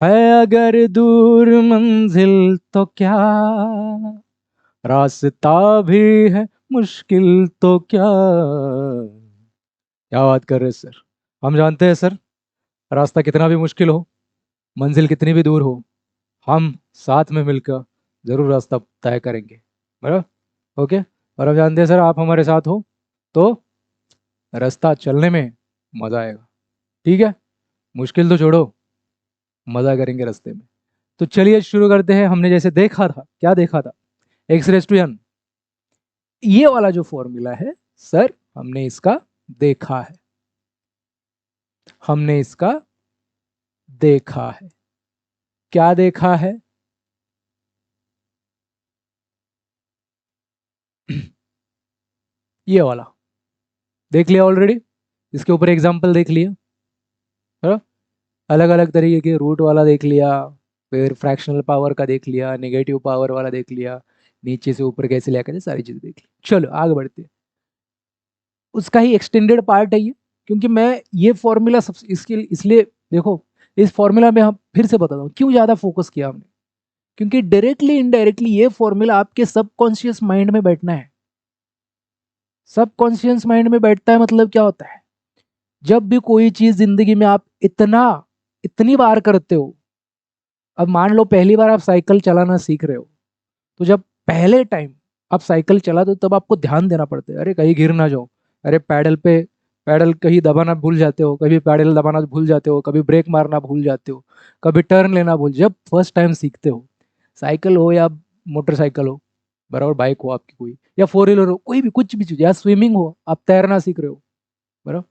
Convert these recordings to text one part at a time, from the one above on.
है अगर दूर मंजिल तो क्या, रास्ता भी है मुश्किल तो क्या बात कर रहे हैं सर। हम जानते हैं सर, रास्ता कितना भी मुश्किल हो, मंजिल कितनी भी दूर हो, हम साथ में मिलकर जरूर रास्ता तय करेंगे। बराबर, ओके। और हम जानते हैं सर, आप हमारे साथ हो तो रास्ता चलने में मजा आएगा। ठीक है, मुश्किल तो छोड़ो, मजा करेंगे रास्ते में। तो चलिए शुरू करते हैं। हमने जैसे देखा था, क्या देखा था, एक्स रेस टू एन, ये वाला जो फॉर्मूला है सर, हमने इसका देखा है, हमने इसका देखा है। क्या देखा है? ये वाला देख लिया ऑलरेडी, इसके ऊपर एग्जाम्पल देख लिया है, अलग अलग तरीके के रूट वाला देख लिया, फिर फ्रैक्शनल पावर का देख लिया, नेगेटिव पावर वाला देख लिया, नीचे से ऊपर कैसे लिया कैसे, सारी चीजें देख ली। चलो आगे बढ़ते हैं। उसका ही एक्सटेंडेड पार्ट है ये, क्योंकि मैं ये फॉर्मूला सब इसके इसलिए, देखो, इस फॉर्मूला में हम फिर से बताता हूँ क्यों ज्यादा फोकस किया हमने, क्योंकि डायरेक्टली इनडायरेक्टली ये फॉर्मूला आपके सबकॉन्शियस माइंड में बैठना है। सबकॉन्शियस माइंड में बैठता है मतलब क्या होता है, जब भी कोई चीज जिंदगी में आप इतनी बार करते हो, अब मान लो पहली बार आप साइकिल चलाना सीख रहे हो, तो जब पहले टाइम आप साइकिल चलाते हो तब आपको ध्यान देना पड़ता है, अरे कहीं गिर ना जाओ, अरे पैडल कहीं दबाना भूल जाते हो, कभी पैडल दबाना भूल जाते हो, कभी ब्रेक मारना भूल जाते हो, कभी टर्न लेना भूल, जब फर्स्ट टाइम सीखते हो, साइकिल हो या मोटरसाइकिल हो, बराबर, बाइक हो आपकी कोई, या फोर व्हीलर हो, कोई भी कुछ भी चीज, या स्विमिंग हो, आप तैरना सीख रहे हो, बराबर,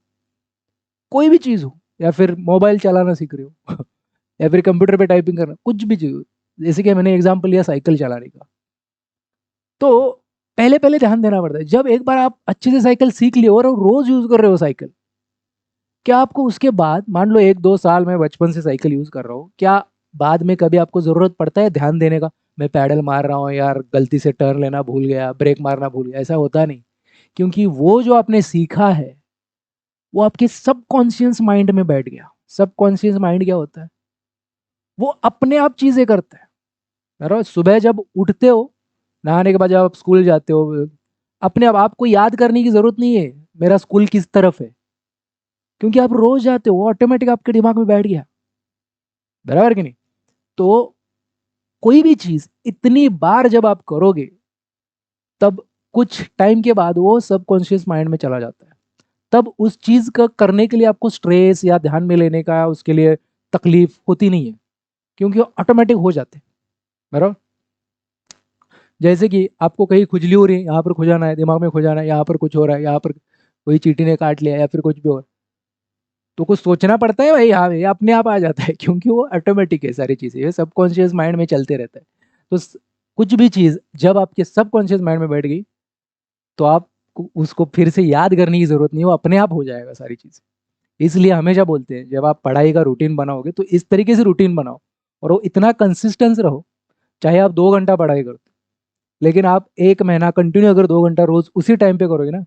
कोई भी चीज हो, या फिर मोबाइल चलाना सीख रहे हो या फिर कंप्यूटर पे टाइपिंग करना, कुछ भी चीज हो, जैसे कि मैंने एग्जाम्पल लिया साइकिल चलाने का, तो पहले पहले ध्यान देना पड़ता है। जब एक बार आप अच्छे से साइकिल सीख लियो और रोज यूज कर रहे हो साइकिल, क्या आपको उसके बाद, मान लो 1-2 साल में बचपन से साइकिल यूज कर रहा हूँ, क्या बाद में कभी आपको जरूरत पड़ता है ध्यान देने का, मैं पैडल मार रहा हूँ यार, गलती से टर्न लेना भूल गया, ब्रेक मारना भूल गया, ऐसा होता नहीं। क्योंकि वो जो आपने सीखा है वो आपके सबकॉन्शियस माइंड में बैठ गया। सबकॉन्शियस माइंड क्या होता है, वो अपने आप चीजें करता है। बराबर, सुबह जब उठते हो, नहाने के बाद जब आप स्कूल जाते हो, अपने आप आपको याद करने की जरूरत नहीं है मेरा स्कूल किस तरफ है, क्योंकि आप रोज जाते हो, ऑटोमेटिक आपके दिमाग में बैठ गया। बराबर कि नहीं? तो कोई भी चीज इतनी बार जब आप करोगे, तब कुछ टाइम के बाद वो सबकॉन्शियस माइंड में चला जाता है। तब उस चीज का करने के लिए आपको स्ट्रेस या ध्यान में लेने का उसके लिए तकलीफ होती नहीं है, क्योंकि वो ऑटोमेटिक हो जाते हैं। बराबर, जैसे कि आपको कहीं खुजली हो रही है, यहाँ पर खुजाना है, दिमाग में खुजाना है, यहाँ पर कुछ हो रहा है, यहाँ पर कोई चींटी ने काट लिया या फिर कुछ भी हो, तो कुछ सोचना पड़ता है भाई, हाँ ये अपने आप आ जाता है क्योंकि वो ऑटोमेटिक है, सारी चीजें ये सबकॉन्शियस माइंड में चलते रहता है। तो कुछ भी चीज जब आपके सबकॉन्शियस माइंड में बैठ गई, तो आप उसको फिर से याद करने की जरूरत नहीं है, वो अपने आप हो जाएगा सारी चीज। इसलिए हमेशा बोलते हैं, जब आप पढ़ाई का रूटीन बनाओगे तो इस तरीके से रूटीन बनाओ, और वो इतना कंसिस्टेंस रहो, चाहे आप 2 घंटा पढ़ाई करो, लेकिन आप 1 महीना कंटिन्यू अगर 2 घंटा रोज उसी टाइम पे करोगे ना,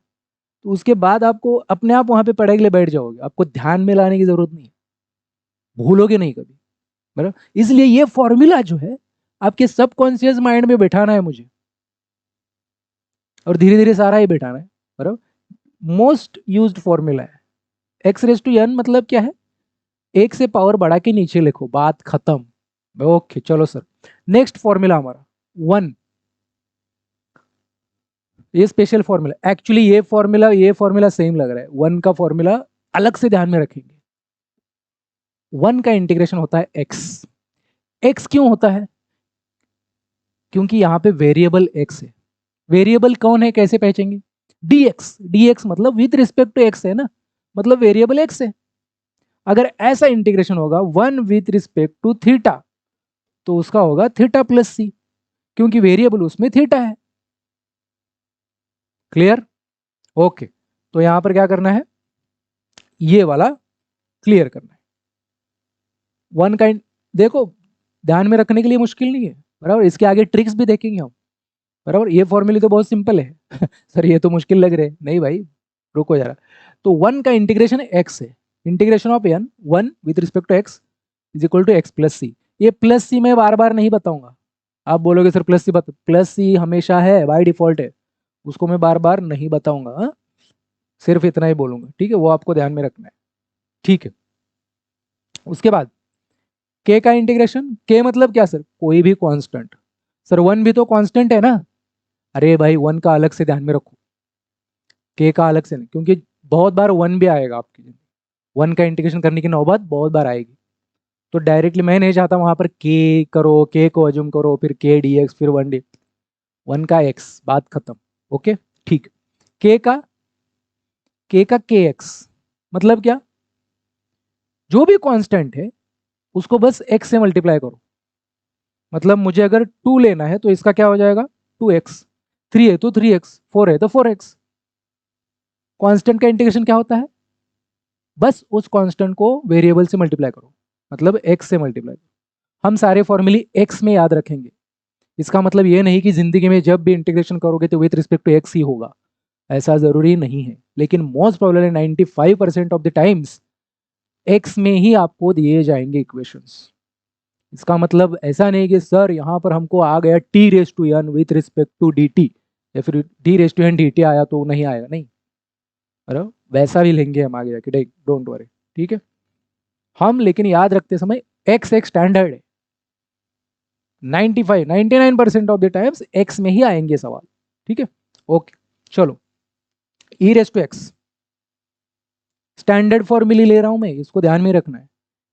तो उसके बाद आपको अपने आप वहां पे पढ़ाई के लिए बैठ जाओगे, आपको ध्यान में लाने की जरूरत नहीं है, भूलोगे नहीं कभी। बराबर, इसलिए ये फॉर्मूला जो है आपके सबकॉन्शियस माइंड में बैठाना है मुझे, और धीरे धीरे सारा ही बैठाना है। बराबर, मोस्ट यूज्ड फॉर्मूला है। एक्स रेस टू एन मतलब क्या है, एक से पावर बढ़ा के नीचे लिखो, बात खत्म। ओके चलो सर, नेक्स्ट फॉर्मूला हमारा 1। ये स्पेशल फॉर्मूला, एक्चुअली ये फॉर्मूला सेम लग रहा है, 1 का फॉर्मूला अलग से ध्यान में रखेंगे। 1 का इंटीग्रेशन होता है एक्स। एक्स क्यों होता है? क्योंकि यहाँ पे वेरिएबल एक्स है। वेरिएबल कौन है, कैसे पहचानेंगे? डीएक्स। डीएक्स मतलब विथ रिस्पेक्ट टू एक्स है ना, मतलब वेरिएबल एक्स है। अगर ऐसा इंटीग्रेशन होगा 1 विथ रिस्पेक्ट टू थीटा, तो उसका होगा थीटा प्लस सी, क्योंकि वेरिएबल उसमें थीटा है। क्लियर? ओके, तो यहां पर क्या करना है, ये वाला क्लियर करना है। 1 का देखो, ध्यान में रखने के लिए मुश्किल नहीं है, बराबर, इसके आगे ट्रिक्स भी देखेंगे हम। बराबर, ये फॉर्मूले तो बहुत सिंपल है सर ये तो मुश्किल लग रहे हैं, नहीं भाई, रुको जरा। तो 1 का इंटीग्रेशन एक्स है, integration of n 1 with respect to x, is equal to x plus c. ये प्लस सी मैं बार बार नहीं बताऊंगा, आप बोलोगे सर प्लस सी बता, प्लस सी हमेशा है, बाय डिफॉल्ट है, उसको मैं बार बार नहीं बताऊंगा। हाँ? सिर्फ इतना ही बोलूंगा, ठीक है, वो आपको ध्यान में रखना है, ठीक है। उसके बाद के का इंटीग्रेशन, के मतलब क्या सर, कोई भी कांस्टेंट। सर वन भी तो कांस्टेंट है ना, अरे भाई वन का अलग से ध्यान में रखो, के का अलग से नहीं, क्योंकि बहुत बार वन भी आएगा आपकी, वन का इंटीग्रेशन करने की नौबत बहुत बार आएगी। तो डायरेक्टली मैं नहीं चाहता वहां पर के करो, के को अज्यूम करो, फिर के डी एक्स, फिर वन डी, वन का एक्स, बात खत्म। ओके ठीक। के का, के का के एक्स मतलब क्या, जो भी कांस्टेंट है उसको बस एक्स से मल्टीप्लाई करो। मतलब मुझे अगर टू लेना है तो इसका क्या हो जाएगा, टू एक्स, थ्री है तो थ्री एक्स, फोर है तो फोर एक्स। कांस्टेंट का इंटीग्रेशन क्या होता है, बस उस कांस्टेंट को वेरिएबल से मल्टीप्लाई करो, मतलब एक्स से मल्टीप्लाई करो। हम सारे फॉर्मूले एक्स में याद रखेंगे, इसका मतलब ये नहीं कि जिंदगी में जब भी इंटीग्रेशन करोगे तो विथ रिस्पेक्ट टू एक्स ही होगा, ऐसा जरूरी नहीं है, लेकिन most probably 95% of the times x में ही आपको दिए जाएंगे इक्वेशंस। इसका मतलब ऐसा नहीं कि सर यहाँ पर हमको आ गया t raise to n with respect to d t, या फिर d raise to n d t आया तो नहीं आएगा, नहीं, अरे वैसा भी लेंगे हम आगे जाके, डोंट वरी, ठीक है। हम लेकिन याद रखते समय एक्स एक स्टैंडर्ड है, 99% ऑफ द टाइम्स एक्स में ही आएंगे सवाल, ठीक है। ओके चलो, ई रेस टू एक्स स्टैंडर्ड फॉर्मूले ले रहा हूं मैं, इसको ध्यान में रखना है।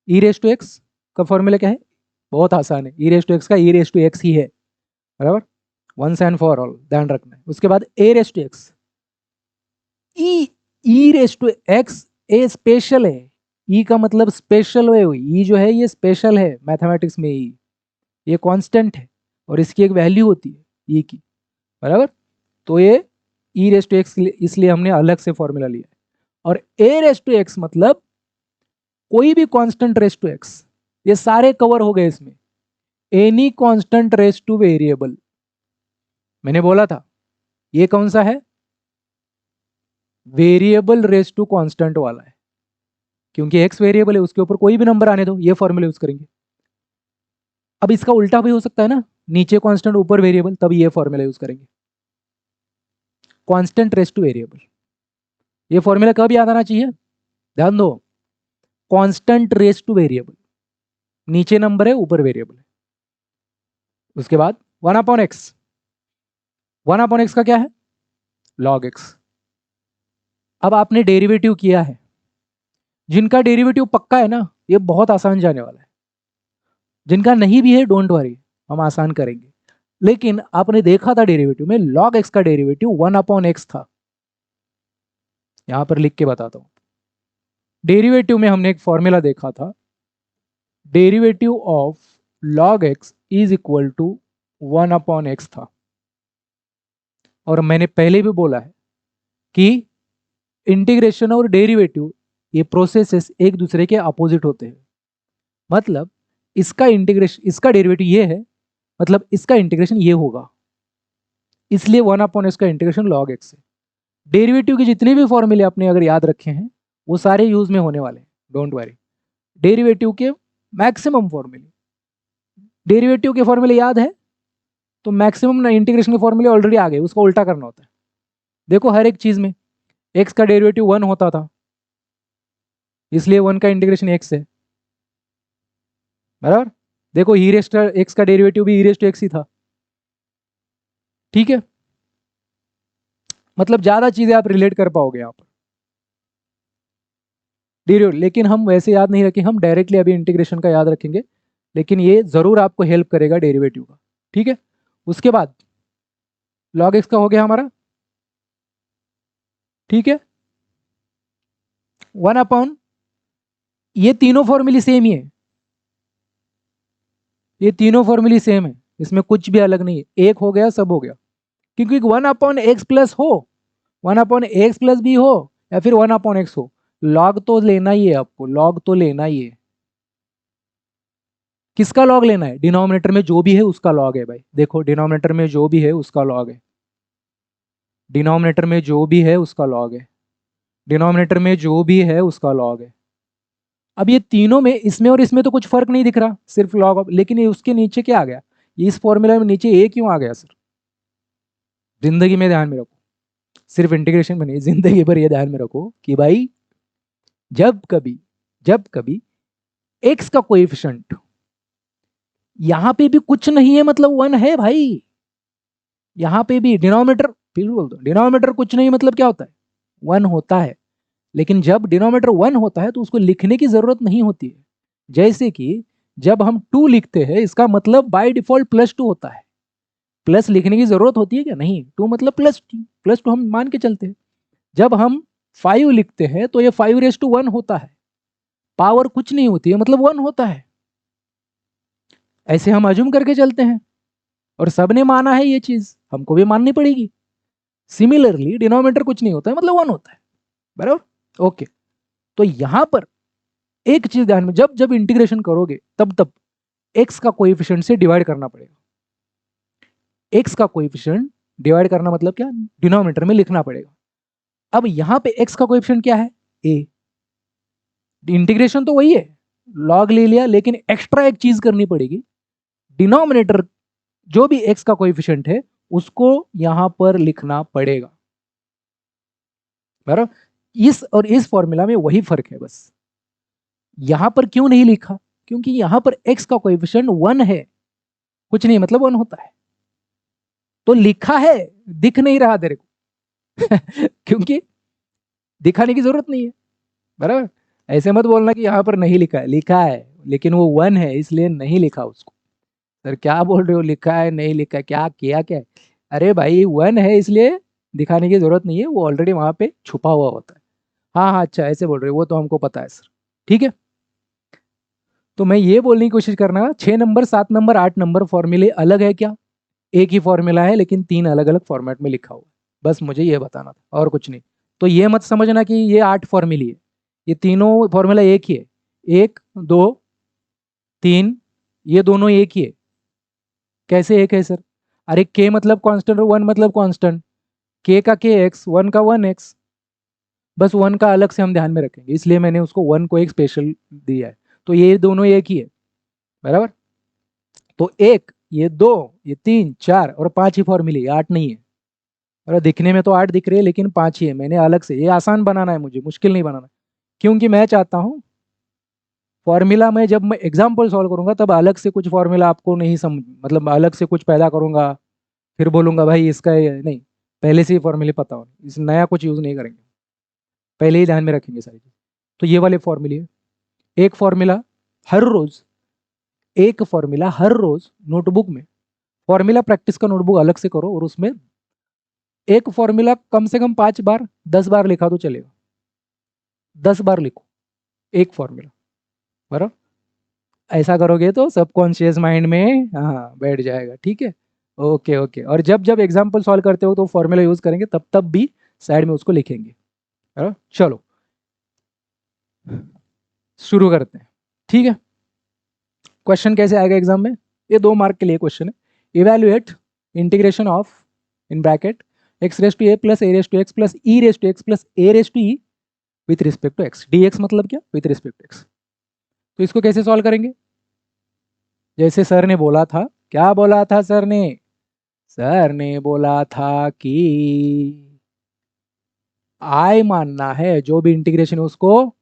ई रेस टू एक्स का फॉर्मूला क्या है, बहुत आसान है, ई रेस टू एक्स का ई रेस टू एक्स ही है, बराबर, वंस एंड फॉर ऑल ध्यान रखना है। उसके बाद a raise to x, e, e raise to x a special है, ई का मतलब स्पेशल है, ई जो है ये स्पेशल है मैथमेटिक्स में, ई ये कांस्टेंट है और इसकी एक वैल्यू होती है ई की, बराबर। तो ये ई रेस टू एक्स इसलिए हमने अलग से फॉर्मूला लिया है। और ए रेस टू एक्स मतलब कोई भी कांस्टेंट रेस टू एक्स, ये सारे कवर हो गए इसमें, any constant raise two variable. मैंने बोला था ये कौन सा है, वेरिएबल रेस टू कांस्टेंट वाला है, क्योंकि एक्स वेरिएबल है, उसके ऊपर कोई भी नंबर आने दो, ये फॉर्मूला यूज करेंगे। अब इसका उल्टा भी हो सकता है ना, नीचे कांस्टेंट ऊपर वेरिएबल, तब ये फॉर्मूला यूज करेंगे, कांस्टेंट रेस टू वेरिएबल। ये फॉर्मूला कब याद आना चाहिए, ध्यान दो, कांस्टेंट रेस टू वेरिएबल, नीचे नंबर है ऊपर वेरिएबल है। उसके बाद one upon x, one upon x का क्या है, लॉग एक्स। अब आपने डेरिवेटिव किया है, जिनका डेरिवेटिव पक्का है ना ये बहुत आसान जाने वाला है, जिनका नहीं भी है डोंट वरी, हम आसान करेंगे। लेकिन आपने देखा था डेरिवेटिव में लॉग एक्स का डेरिवेटिव वन अपॉन एक्स था, यहां पर लिख के बताता हूं। डेरिवेटिव में हमने एक फॉर्मूला देखा था, derivative of log x is equal to one upon x था। और मैंने पहले भी बोला है कि इंटीग्रेशन और डेरिवेटिव ये प्रोसेसेस एक दूसरे के अपोजिट होते हैं, मतलब इसका इंटीग्रेशन, इसका डेरिवेटिव ये है, मतलब इसका इंटीग्रेशन ये होगा, इसलिए वन अपॉन एक्स का इंटीग्रेशन लॉग एक्स है। डेरिवेटिव के जितने भी फॉर्मूले आपने अगर याद रखे हैं वो सारे यूज में होने वाले हैं, डोंट वरी। डेरिवेटिव के मैक्सिमम फॉर्मूले, डेरिवेटिव के फॉर्मूले याद है तो मैक्सिमम इंटीग्रेशन के फॉर्मूले ऑलरेडी आ गए, उसको उल्टा करना होता है। देखो हर एक चीज में एक्स का डेरिवेटिव वन होता था, इसलिए वन का इंटीग्रेशन एक्स है, बराबर। देखो ई रेस्ट एक्स का डेरिवेटिव भी ई रेस्ट एक्स ही था, ठीक है। मतलब ज्यादा चीजें आप रिलेट कर पाओगे यहाँ पर डेरिवेटिव, लेकिन हम वैसे याद नहीं रखें, हम डायरेक्टली अभी इंटीग्रेशन का याद रखेंगे, लेकिन ये जरूर आपको हेल्प करेगा डेरिवेटिव का, ठीक है। उसके बाद लॉग एक्स का हो गया हमारा, ठीक है, वन अपॉन, ये तीनों फॉर्मूले सेम ही है, ये तीनों फॉर्मूले सेम है, इसमें कुछ भी अलग नहीं है, एक हो गया सब हो गया, क्योंकि वन अपॉन एक्स प्लस हो, वन अपॉन एक्स प्लस भी हो, या फिर वन अपॉन एक्स हो, लॉग तो लेना ही है आपको, लॉग तो लेना ही है। किसका लॉग लेना है, डिनोमिनेटर में जो भी है उसका लॉग है भाई, देखो डिनोमिनेटर में जो भी है उसका लॉग है, डिनोमिनेटर में जो भी है उसका लॉग है, डिनोमिनेटर में जो भी है उसका लॉग है। अब ये तीनों में, इसमें और इसमें तो कुछ फर्क नहीं दिख रहा, सिर्फ लॉग ऑफ, लेकिन ये उसके नीचे क्या आ गया, ये इस फॉर्मूला में नीचे ए क्यों आ गया सर? जिंदगी में ध्यान में रखो, सिर्फ इंटीग्रेशन में नहीं, जिंदगी भर ये ध्यान में रखो कि भाई जब कभी एक्स का कोएफिशिएंट यहां पे भी कुछ नहीं है, मतलब वन है भाई, यहां पे भी डिनोमिनेटर, फिर बोल दो डिनोमिनेटर कुछ नहीं मतलब क्या होता है, वन होता है। लेकिन जब डिनोमिनेटर वन होता है तो उसको लिखने की जरूरत नहीं होती है। जैसे कि जब हम टू लिखते हैं, इसका मतलब बाय डिफॉल्ट +2 होता है, प्लस लिखने की जरूरत होती है क्या? नहीं, टू मतलब +2 हम मान के चलते हैं। जब हम 5 लिखते हैं तो ये 5 raised to 1 होता है, पावर कुछ नहीं होती है मतलब 1 होता है। ऐसे हम अज्यूम करके चलते हैं, और सबने माना है ये चीज, हमको भी माननी पड़ेगी। सिमिलरली डिनोमिनेटर कुछ नहीं होता है मतलब 1 होता है, बराबर, ओके। तो यहां पर एक चीज ध्यान में, जब जब इंटीग्रेशन करोगे तब तब एक्स का कोएफिशिएंट से डिवाइड करना पड़ेगा। एक्स का कोएफिशिएंट डिवाइड करना मतलब क्या, डिनोमिनेटर में लिखना पड़ेगा। अब यहां पे एक्स का कोएफिशिएंट क्या है, ए। इंटीग्रेशन तो वही है, लॉग ले लिया, लेकिन एक्स्ट्रा एक चीज करनी पड़ेगी, डिनोमिनेटर जो भी एक्स का कोएफिशिएंट है उसको यहां पर लिखना पड़ेगा, बराबर। इस और इस फॉर्मूला में वही फर्क है बस। यहां पर क्यों नहीं लिखा, क्योंकि यहां पर एक्स का कोएफिशिएंट 1 है, कुछ नहीं मतलब 1 होता है, तो लिखा है, दिख नहीं रहा तेरे को क्योंकि दिखाने की जरूरत नहीं है, बराबर। ऐसे मत बोलना कि यहाँ पर नहीं लिखा है, लिखा है, लेकिन वो 1 है इसलिए नहीं लिखा उसको। सर क्या बोल रहे हो, लिखा है नहीं लिखा है, क्या किया क्या है? अरे भाई 1 है इसलिए दिखाने की जरूरत नहीं है, वो ऑलरेडी वहां पे छुपा हुआ होता है। हाँ हाँ, अच्छा ऐसे बोल रहे हो, वो तो हमको पता है सर, ठीक है। तो मैं ये बोलने की कोशिश करना, 6 नंबर 7 नंबर 8 नंबर फॉर्मूले अलग है क्या? एक ही फॉर्मूला है लेकिन 3 अलग अलग फॉर्मेट में लिखा हुआ है, बस मुझे ये बताना था और कुछ नहीं। तो ये मत समझना कि ये 8 फॉर्मूले है, ये तीनों फॉर्मूला एक ही है, 1 2 3, ये दोनों एक ही है। कैसे एक है सर? अरे के मतलब कांस्टेंट और 1 मतलब कांस्टेंट, के का के एक्स, 1 का 1 एक्स, बस 1 का अलग से हम ध्यान में रखेंगे, इसलिए मैंने उसको 1 को एक स्पेशल दिया है। तो ये दोनों एक ही है, बराबर। तो एक, ये 2, ये 3 4 और 5 ही फॉर्मूले, 8 नहीं है। और दिखने में तो 8 दिख रही है लेकिन 5 ही है, मैंने अलग से, ये आसान बनाना है मुझे, मुश्किल नहीं बनाना, क्योंकि मैं चाहता हूँ फॉर्मूला में जब मैं एग्जाम्पल सॉल्व करूंगा तब अलग से कुछ फॉर्मूला आपको नहीं समझ, मतलब अलग से कुछ पैदा करूंगा, फिर बोलूंगा भाई इसका ये नहीं, पहले से ही फॉर्मूले पता हो, इस नया कुछ यूज नहीं करेंगे, पहले ही ध्यान में रखेंगे सारी चीज। तो ये वाले फॉर्मूले, एक फॉर्मूला हर रोज, एक फॉर्मूला हर रोज नोटबुक में, फॉर्मूला प्रैक्टिस का नोटबुक अलग से करो और उसमें एक फॉर्मूला कम से कम 5 बार 10 बार लिखा तो चलेगा, 10 बार लिखो एक फॉर्मूला, बराबर। ऐसा करोगे तो सबकॉन्शियस माइंड में हाँ बैठ जाएगा, ठीक है। ओके ओके, और जब जब एग्जाम्पल सॉल्व करते हो तो फॉर्मूला यूज करेंगे, तब तब भी साइड में उसको लिखेंगे, बराबर। चलो शुरू करते हैं, ठीक है। क्वेश्चन कैसे आएगा एग्जाम में, ये 2 मार्क के लिए क्वेश्चन है। Evaluate integration of, in bracket, x⁻a plus a⁻x plus e⁻x plus a⁻e with respect to x, dx मतलब क्या, विथ रिस्पेक्ट टू x। तो इसको कैसे सॉल्व करेंगे, जैसे सर ने बोला था, क्या बोला था सर ने? सर ने बोला था कि आई मानना है, जो भी इंटीग्रेशन है उसको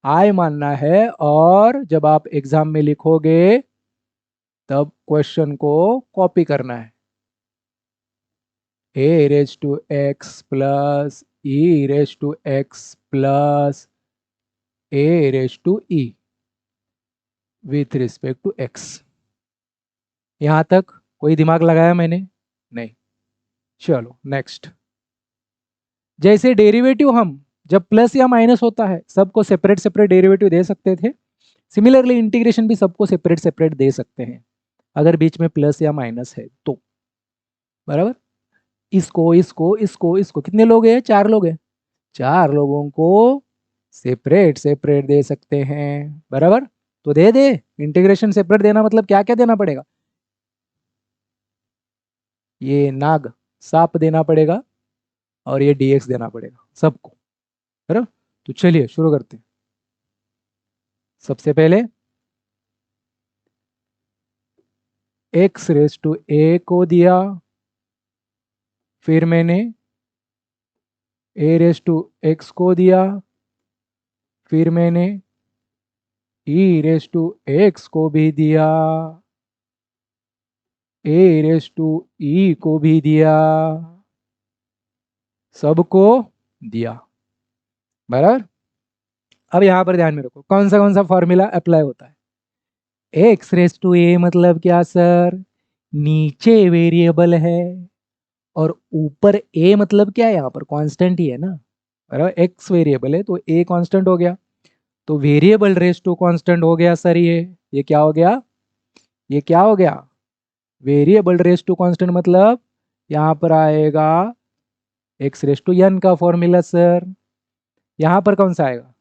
आई मानना है, और जब आप एग्जाम में लिखोगे तब क्वेश्चन को कॉपी करना है, a⁻x plus e⁻x plus a⁻e with respect to x। यहां तक कोई दिमाग लगाया मैंने? नहीं। चलो नेक्स्ट। जैसे डेरिवेटिव हम जब प्लस या माइनस होता है सबको सेपरेट सेपरेट डेरिवेटिव दे सकते थे, सिमिलरली इंटीग्रेशन भी सबको सेपरेट सेपरेट दे सकते हैं अगर बीच में प्लस या माइनस है तो, बराबर। इसको इसको इसको इसको, कितने लोग हैं, 4 लोग हैं, 4 लोगों को सेपरेट सेपरेट दे सकते हैं, बराबर। तो दे दे, इंटीग्रेशन सेपरेट देना मतलब क्या क्या देना पड़ेगा, ये नाग सांप देना पड़ेगा और ये dx देना पड़ेगा सबको, बराबर। तो चलिए शुरू करते हैं। सबसे पहले एक्स रेस टू ए को दिया, फिर मैंने ए रेस टू एक्स को दिया, फिर मैंने ई रेस टू एक्स को भी दिया, ए रेस टू ई को भी दिया, सबको दिया। बराबर। अब यहां पर ध्यान में रखो कौन सा फॉर्मूला अप्लाई होता है। एक्स रेस टू ए मतलब क्या सर, नीचे वेरिएबल है और ऊपर ए मतलब क्या है, यहाँ पर कांस्टेंट ही है ना। बराबर, एक्स वेरिएबल है तो ए कांस्टेंट हो गया, तो वेरिएबल रेस टू कांस्टेंट हो गया सर। ये क्या हो गया, ये क्या हो गया, वेरिएबल रेस टू कांस्टेंट मतलब यहाँ पर आएगा एक्स रेस टू एन का फॉर्मूला सर। यहाँ पर कौन सा आएगा,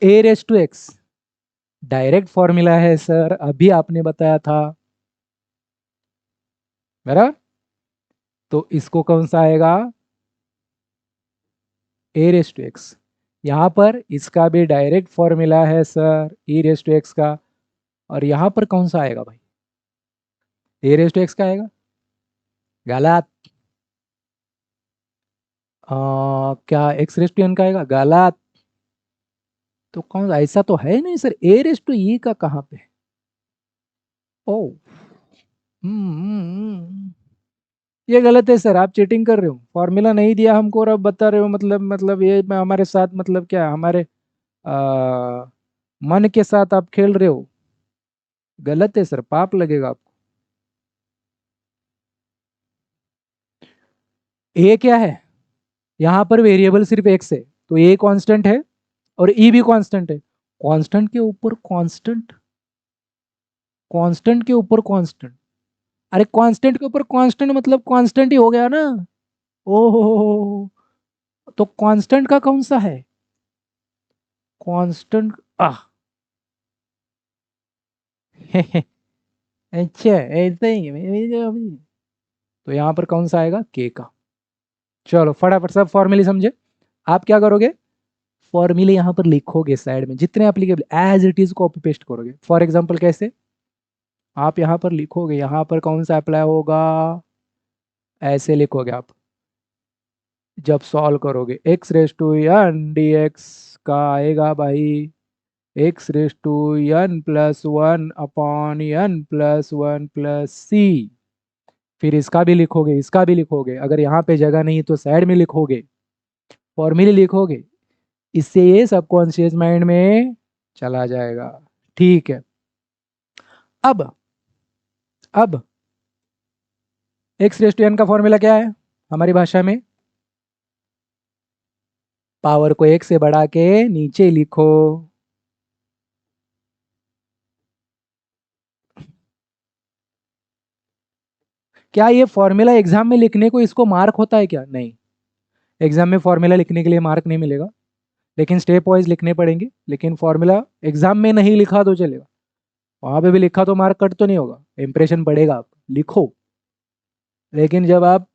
a raise to x, direct formula है सर, अभी आपने बताया था। बराबर, तो इसको कौन सा आएगा, ए रेस टू एक्स। यहाँ पर इसका भी डायरेक्ट फॉर्मूला है sir, e raise to x का। और यहाँ पर कौन सा आएगा भाई, ए रेस टू एक्स का आएगा। गलत। क्या एक्स रेस टू एन का आएगा, गलत। तो कौन, ऐसा तो है नहीं सर, ए रेस टू ई का कहाँ पे। ओ, ये गलत है सर, आप चीटिंग कर रहे हो, फॉर्मूला नहीं दिया हमको और अब बता रहे हो, मतलब ये हमारे साथ मतलब क्या, हमारे आ, मन के साथ आप खेल रहे हो। गलत है सर, पाप लगेगा आपको। ए क्या है, यहाँ पर वेरिएबल सिर्फ एक्स है, तो ए कांस्टेंट है और ई भी कांस्टेंट है। कांस्टेंट के ऊपर कांस्टेंट, कांस्टेंट के ऊपर कांस्टेंट, अरे कांस्टेंट के ऊपर कांस्टेंट मतलब कांस्टेंट ही हो गया ना। ओहो, तो कांस्टेंट का कौन सा है, कांस्टेंट, आह अच्छा ऐसा ही है। तो यहाँ पर कौन सा आएगा, के का। चलो फटाफट सब फॉर्मूले समझे। आप क्या करोगे, फॉर्मूले यहाँ पर लिखोगे साइड में, जितने applicable as it is copy paste करोगे। फॉर एग्जांपल कैसे, आप यहाँ पर लिखोगे, यहाँ पर कौन सा अप्लाई होगा, ऐसे लिखोगे आप। जब सॉल्व करोगे x raise to n d x का आएगा भाई x raise to n plus one upon n plus one plus c. फिर इसका भी लिखोगे, इसका भी लिखोगे, अगर यहाँ पे जगह नहीं तो साइड में लिखोगे, फॉर्मूले लिखोगे। इससे ये सबकॉन्शियस माइंड में चला जाएगा। ठीक है। अब अब एक्स रेस टू एन का फॉर्मूला क्या है हमारी भाषा में, पावर को एक से बढ़ा के नीचे लिखो। क्या ये फॉर्मूला एग्जाम में लिखने को इसको मार्क होता है क्या, नहीं। एग्जाम में फॉर्मूला लिखने के लिए मार्क नहीं मिलेगा, लेकिन स्टेप वाइज लिखने पड़ेंगे। लेकिन फॉर्मूला एग्जाम में नहीं लिखा तो चलेगा, वहां पे भी लिखा तो मार्क कट तो नहीं होगा, इंप्रेशन पड़ेगा आप लिखो। लेकिन जब आप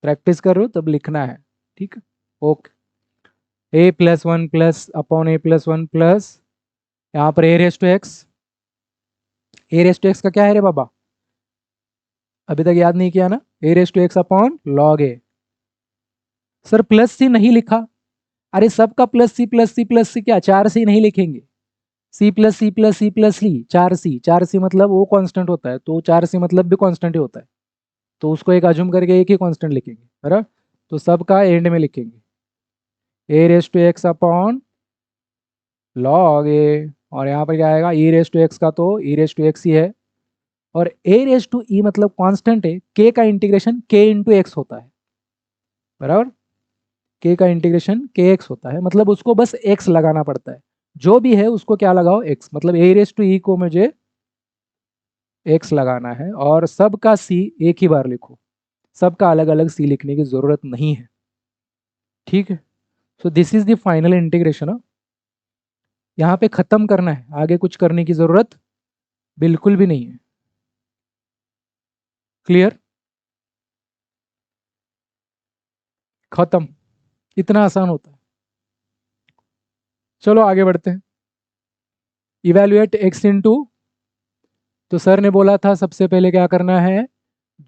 प्रैक्टिस कर रहे हो तब लिखना है। ठीक है, okay. A plus one plus upon a plus one plus, यहाँ पर a raise to x. A raise to x का क्या है रे बाबा, अभी तक याद नहीं किया ना, a raise to x upon log a. Sir plus c नहीं लिखा, अरे सबका plus c plus c plus c, क्या चार सी नहीं लिखेंगे, c plus c plus c plus c, चार सी, चार सी मतलब वो कांस्टेंट होता है, तो चार सी मतलब भी कांस्टेंट ही होता है, तो उसको एक अज्यूम करके एक ही कांस्टेंट लिखेंगे, बराबर। तो सबका एंड में लिखेंगे a raise to x upon log a, और यहाँ पर क्या आएगा, ई रेस टू एक्स का तो ई रेस टू एक्स ही है, और ए रेस टू ई मतलब कांस्टेंट है, के का इंटीग्रेशन के इंटू एक्स होता है, बराबर। के का इंटीग्रेशन के एक्स होता है, मतलब उसको बस एक्स लगाना पड़ता है, जो भी है उसको क्या लगाओ, एक्स, मतलब ए रेस टू ई को मुझे एक्स लगाना है, और सबका सी एक ही बार लिखो, सबका अलग अलग सी लिखने की जरूरत नहीं है। ठीक है, so this is the final integration. यहाँ पे खत्म करना है, आगे कुछ करने की जरूरत बिल्कुल भी नहीं है। क्लियर, खत्म, इतना आसान होता है। चलो आगे बढ़ते हैं। इवेल्युएट एक्स इंटू, तो सर ने बोला था सबसे पहले क्या करना है,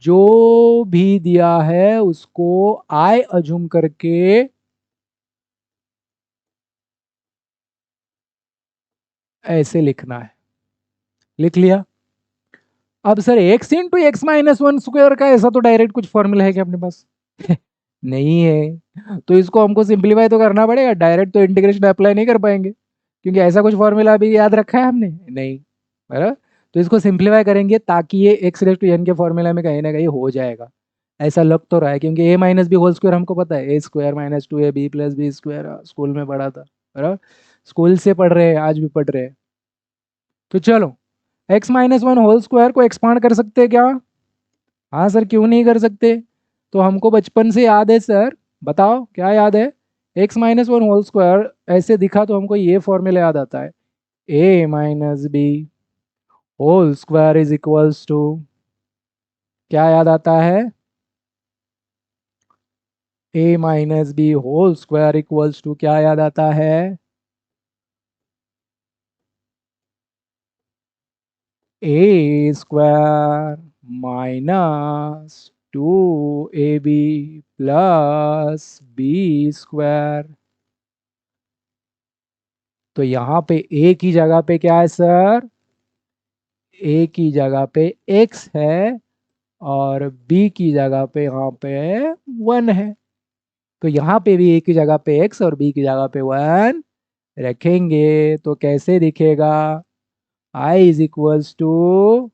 जो भी दिया है उसको आई अज्यूम करके ऐसे लिखना है। लिख लिया। अब sir x into x minus one square का ऐसा तो डायरेक्ट कुछ फॉर्मूला है क्या अपने पास? नहीं है। तो इसको हमको सिंप्लीफाई तो करना पड़ेगा, डायरेक्ट तो इंटीग्रेशन अप्लाई नहीं कर पाएंगे, क्योंकि ऐसा कुछ फॉर्मूला अभी याद रखा है हमने नहीं, बराबर। तो इसको सिंप्लीफाई करेंगे ताकि ये एक्स रेस टू एन के फॉर्मूला में कहीं ना कहीं हो जाएगा। ऐसा लग तो रहा है, क्योंकि a minus b whole square हमको पता है, a square minus two a b plus b square, school में पढ़ा था, बराबर। स्कूल से पढ़ रहे हैं, आज भी पढ़ रहे हैं। तो चलो, x minus one whole square को एक्सपांड कर सकते हैं क्या? हाँ सर, क्यों नहीं कर सकते? तो हमको बचपन से याद है सर, बताओ क्या याद है? X minus one whole square ऐसे दिखा तो हमको ये फॉर्मूला याद आता है, a minus b whole square is equals to, क्या याद आता है? A minus b whole square equals to क्या याद आता है? A square minus two a b plus b square. तो यहाँ पे ए की जगह पे क्या है सर? ए की जगह पे एक्स है, और बी की जगह पे यहाँ पे वन है। तो यहाँ पे भी ए की जगह पे एक्स और बी की जगह पे वन रखेंगे तो कैसे दिखेगा? I is equals to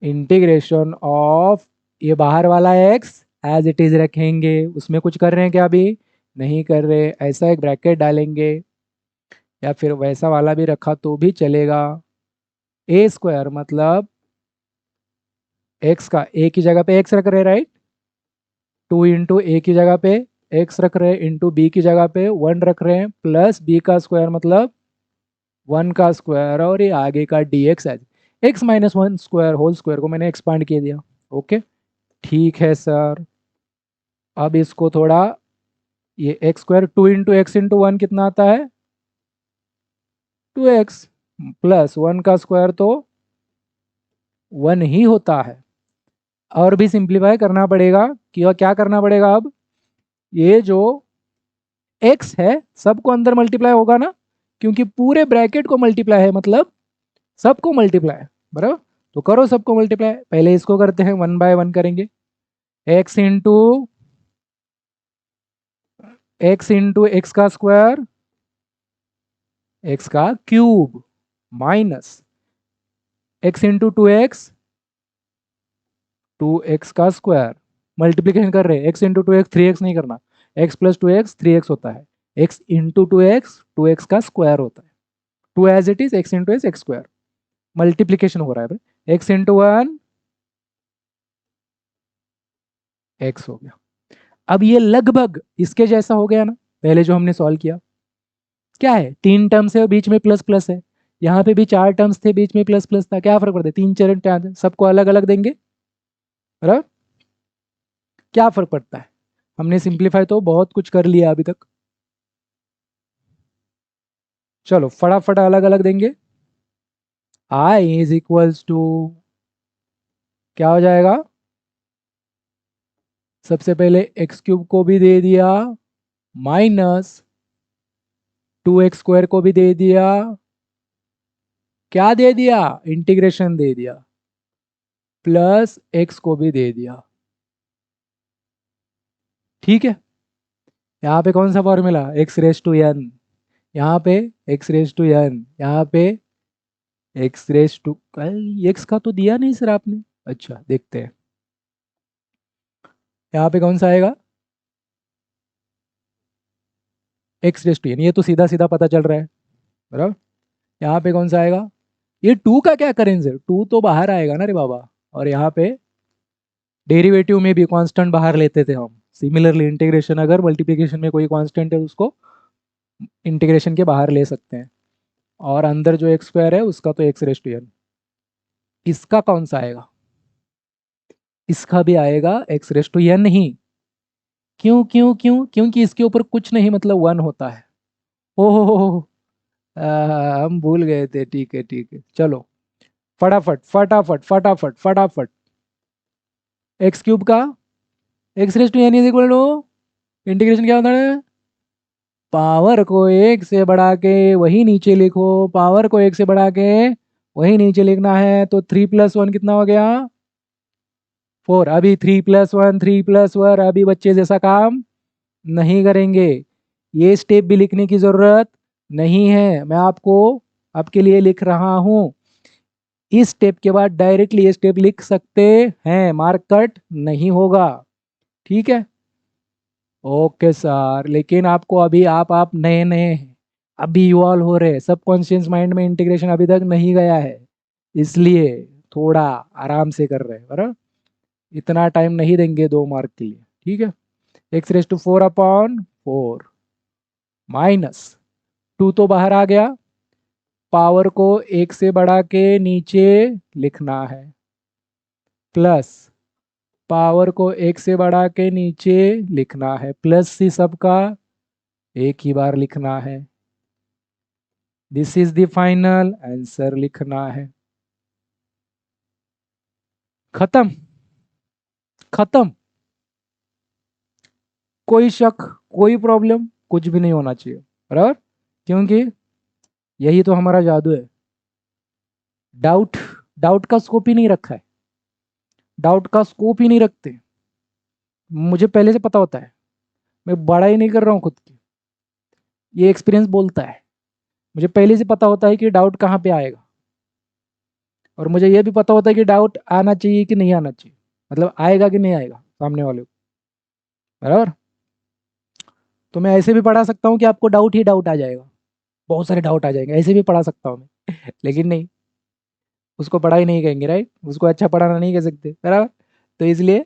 integration of, ये बाहर वाला एक्स एज इट इज रखेंगे, उसमें कुछ कर रहे हैं क्या अभी? नहीं कर रहे। ऐसा एक ब्रैकेट डालेंगे, या फिर वैसा वाला भी रखा तो भी चलेगा। ए स्क्वायर मतलब एक्स का, ए की जगह पे एक्स रख रहे, राइट। टू इंटू ए की जगह पे एक्स रख रहे हैं, इंटू बी की जगह पे वन रख रहे हैं, प्लस बी का स्क्वायर मतलब वन का स्क्वायर, और ये आगे का डी एक्स है। X minus one square whole square को मैंने एक्सपांड किया दिया। ओके, ठीक है सर। अब इसको थोड़ा, ये x square two into x into one कितना आता है? टू एक्स, प्लस वन का स्क्वायर तो वन ही होता है। और भी सिंप्लीफाई करना पड़ेगा, कि और क्या करना पड़ेगा अब? ये जो एक्स है सबको अंदर मल्टीप्लाई होगा ना, क्योंकि पूरे ब्रैकेट को मल्टीप्लाई है, मतलब सबको मल्टीप्लाई है, बराबर। तो करो सबको मल्टीप्लाई, पहले इसको करते हैं, वन बाय वन करेंगे। एक्स इंटू एक्स का स्क्वायर, एक्स का cube, minus x into two x का स्क्वायर। मल्टीप्लीकेशन कर रहे हैं, x into two x, three x नहीं करना, x plus two x three x होता है, एक्स इंटू टू एक्स का स्क्वायर होता है, two as it is x into x square. Multiplication हो रहा है, एक्स इंटू वन एक्स हो गया। अब ये लगभग इसके जैसा हो गया ना, पहले जो हमने सॉल्व किया। क्या है, तीन टर्म्स है और बीच में प्लस प्लस है, यहाँ पे भी चार टर्म्स थे, बीच में प्लस प्लस था, क्या फर्क पड़ता है? तीन चरण टर्म सबको अलग अलग देंगे, बराबर। क्या फर्क पड़ता है? हमने सिंप्लीफाई तो बहुत कुछ कर लिया अभी तक। चलो फटाफट अलग अलग देंगे। आई इज इक्वल्स टू क्या हो जाएगा? सबसे पहले एक्स क्यूब को भी दे दिया, माइनस टू एक्स स्क्वायर को भी दे दिया, क्या दे दिया? इंटीग्रेशन दे दिया, प्लस एक्स को भी दे दिया। ठीक है। यहाँ पे कौन सा formula? X raise to n, यहाँ पे एक्स रेस टू एन, यहाँ पे एक्स रेस टू, कल एक्स का तो दिया नहीं सर आपने, अच्छा देखते हैं। यहाँ पे कौन सा आएगा? एक्स रेस टू एन, ये तो सीधा सीधा पता चल रहा है, बराबर। यहाँ पे कौन सा आएगा? ये टू का क्या करें सर, टू तो बाहर आएगा ना रे बाबा। और यहाँ पे डेरिवेटिव में भी कांस्टेंट बाहर लेते थे हम, सिमिलरली इंटीग्रेशन, अगर मल्टीप्लिकेशन में कोई कांस्टेंट है उसको इंटीग्रेशन के बाहर ले सकते हैं। और अंदर जो एक्स स्क्वायर है उसका तो एक्स रेस टू एन। इसका कौन सा आएगा? इसका भी आएगा एक्स रेस टू एन ही। क्यों क्यों क्यों? क्योंकि इसके ऊपर कुछ नहीं, मतलब वन होता है। हो हम भूल गए थे। ठीक है ठीक है, चलो फटाफट फटाफट फटाफट फटाफट। एक्स क्यूब का x raise to n is equal to, integration क्या होता है? पावर को एक से बढ़ा के वही नीचे लिखो, पावर को एक से बढ़ा के वही नीचे लिखना है। तो 3+1 कितना हो गया? 4। अभी 3+1 अभी बच्चे जैसा काम नहीं करेंगे। ये स्टेप भी लिखने की जरूरत नहीं है, मैं आपको आपके लिए लिख रहा हूं। इस स्टेप के बाद डायरेक्टली ये स्टेप लिख सकते हैं, मार्क कट नहीं होगा। ठीक है, ओके सर। लेकिन आपको अभी आप नए नए हैं, अभी इवॉल्व हो रहे हैं, सबकॉन्शियस माइंड में इंटीग्रेशन अभी तक नहीं गया है, इसलिए थोड़ा आराम से कर रहे हैं, बराबर। इतना टाइम नहीं देंगे 2 मार्क के लिए, ठीक है। x⁴/4 माइनस 2 तो बाहर आ गया, पावर को एक से बढ़ा के नीचे लिखना है, प्लस पावर को एक से बढ़ा के नीचे लिखना है, प्लस सी सबका एक ही बार लिखना है। This is the final answer लिखना है। खत्म, खत्म। कोई शक, कोई प्रॉब्लम, कुछ भी नहीं होना चाहिए, बराबर। क्योंकि यही तो हमारा जादू है। डाउट, डाउट का स्कोप ही नहीं रखा है, डाउट का स्कोप ही नहीं रखते। मुझे पहले से पता होता है, मैं बड़ा ही नहीं कर रहा हूँ खुद की, ये एक्सपीरियंस बोलता है। मुझे पहले से पता होता है कि डाउट कहाँ पे आएगा, और मुझे ये भी पता होता है कि डाउट आना चाहिए कि नहीं आना चाहिए, मतलब आएगा कि नहीं आएगा सामने वाले को, बराबर। तो मैं ऐसे भी पढ़ा सकता हूँ कि आपको डाउट ही डाउट आ जाएगा, बहुत सारे डाउट आ जाएंगे, ऐसे भी पढ़ा सकता हूँ मैं लेकिन नहीं, उसको पढ़ा ही नहीं कहेंगे, राइट, उसको अच्छा पढ़ाना नहीं कह सकते, बराबर। तो इसलिए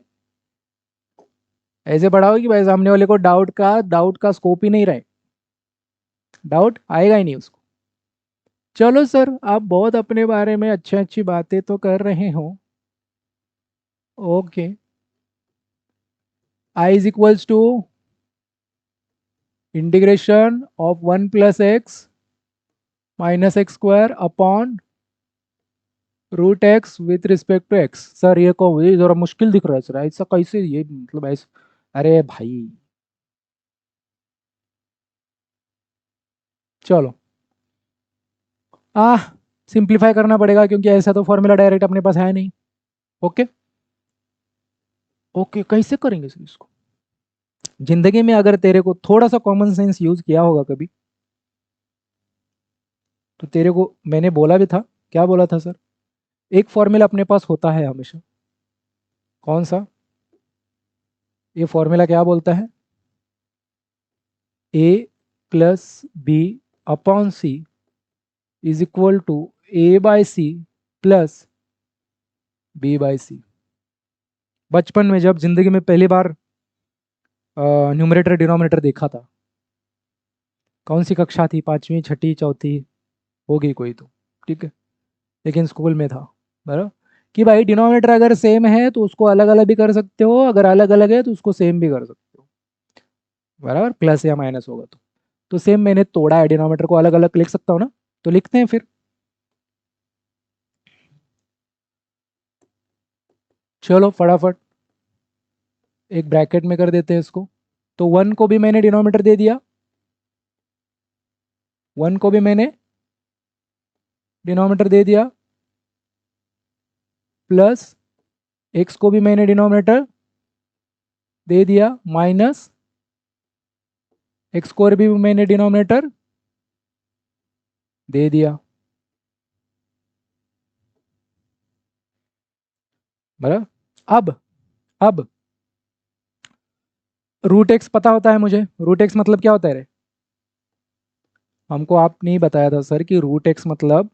ऐसे पढ़ाओ कि भाई सामने वाले को डाउट का स्कोप ही नहीं रहे, डाउट आएगा ही नहीं उसको। चलो सर, आप बहुत अपने बारे में अच्छी अच्छी बातें तो कर रहे हो। Okay, I is equals to integration of 1+x minus x square upon √x with respect to x. Sir ये जरा मुश्किल दिख रहा है सर, ऐसा कैसे, ये मतलब ऐसा? अरे भाई, चलो सिंप्लीफाई करना पड़ेगा, क्योंकि ऐसा तो फॉर्मूला डायरेक्ट अपने पास है नहीं। ओके, ओके कैसे करेंगे सर इसको? जिंदगी में अगर तेरे को थोड़ा सा कॉमन सेंस यूज किया होगा कभी, तो तेरे को मैंने बोला भी था, क्या बोला था सर? एक फॉर्मूला अपने पास होता है हमेशा। कौन सा? ये फॉर्मूला क्या बोलता है? a+b/c is equal to a/c plus b/c। बचपन में जब जिंदगी में पहली बार न्यूमरेटर डिनोमिनेटर देखा था, कौन सी कक्षा थी, 5वीं, छठी, चौथी होगी कोई तो, ठीक है, लेकिन स्कूल में था, बराबर। कि भाई डिनोमिनेटर अगर सेम है तो उसको अलग अलग भी कर सकते हो, अगर अलग अलग है तो उसको सेम भी कर सकते हो, बराबर, प्लस या माइनस होगा तो सेम मैंने तोड़ा है, डिनोमिनेटर को अलग अलग लिख सकता हूँ ना, तो लिखते हैं फिर। चलो फटाफट एक ब्रैकेट में कर देते हैं इसको। तो 1 को भी मैंने डिनोमिनेटर दे दिया, 1 को भी मैंने डिनोमिनेटर दे दिया, प्लस एक्स को भी मैंने डिनोमिनेटर दे दिया, माइनस x² भी मैंने डिनोमिनेटर दे दिया, बराबर। अब √x पता होता है मुझे, √x मतलब क्या होता है रे? हमको आपने ही बताया था सर कि √x मतलब